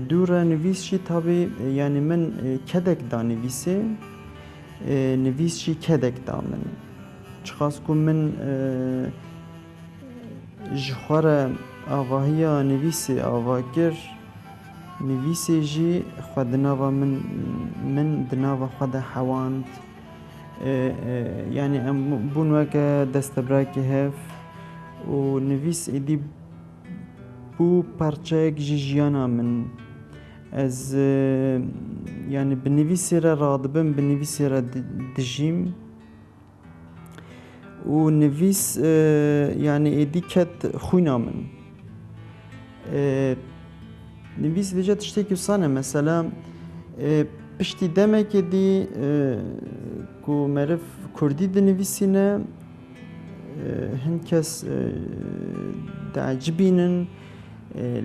دوره نویس چی تابی یعنی من کدک دا نویسه نویس چی کدک دا من چخواست که من جخوار آواهی نویس آواه گر نویس جی خود دناوا من دناوا خود حواند یعنی بون وکه دستبراکی هف و نویس ایدی بو پرچه یک جیانا من از یعنی بنویسی را رادبم بنویسی را دجیم و نویس یعنی ایدی کت خوینا من نویس دیجا تشتکی سانه مثلا پشتی دمه که دی که مرف کردی دنویسینه هن کس دعجبینن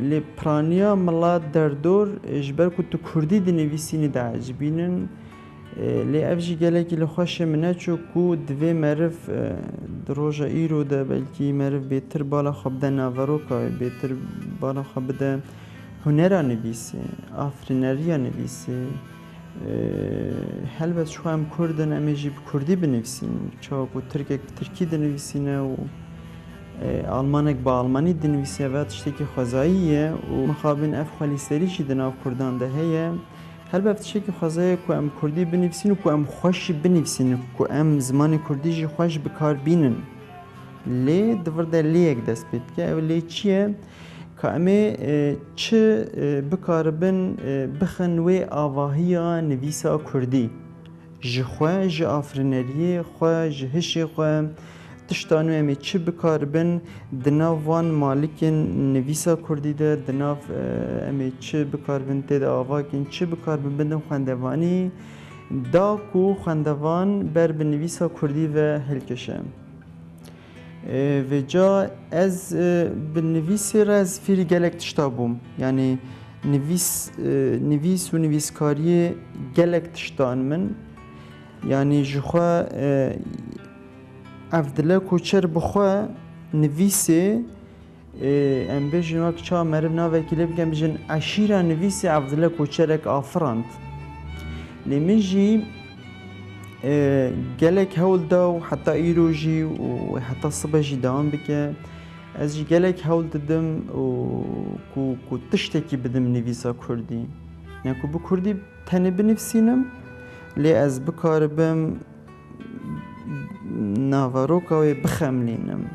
لی پرانیا ملات دردور اجبر که تو کردی دنویسینی دعجبینن لی افجی گله که لخوش منه چو که دوی مرف دروژا ایرو ده بلکی مرف بیتر بالا خواب ده ناورو که بیتر بالا خواب ده هنرا نویسه آفرینریا نویسه هلبت شو هم کردن امیجی کردی بنویسین چاو که ترکی دنویسینه و آلمانک با آلمانی دنویسه و تشتکی خوزاییه و مخابن اف خالیستریشی دناف کردان ده هیه هلبت تشتکی خوزاییه که ام کردی بنویسین و که ام خوشی بنویسین که ام زمان کردی جی خوش بکار بینن لی دورده لیک دست بید که او لی چیه که امی چه بکاربن بخن و آواهی نویسا کردی جخواه جه آفرینریه خواه جه هشی خواه تشتانو امی چه بکاربن دناف وان مالک نویسا کردی ده دناف امی چه بکاربن تید آواهی چه بکاربن بندن خواندوانی دا کو خواندوان بر بنویسا کردی و هلکشه و جا از بنویسی را از فیری گلک تشتابم یعنی نویس و نویسکاری گلک تشتان من یعنی جخوا افدله کوچر بخوا نویسی ام بیشن وقت چا مرب ناوه کلی بگم بیشن عشیره نویسی افدله کوچرک آفراند لیمن جی گلک هول دا و حتی ایروجی و حتی صبح جی دوام بکه از جی گلک هول دادم و کو تشتکی بدم نویسا کردی نه کو بو کردی تنه بنفسینم لی از بکاربم ناواروکا و بخملینم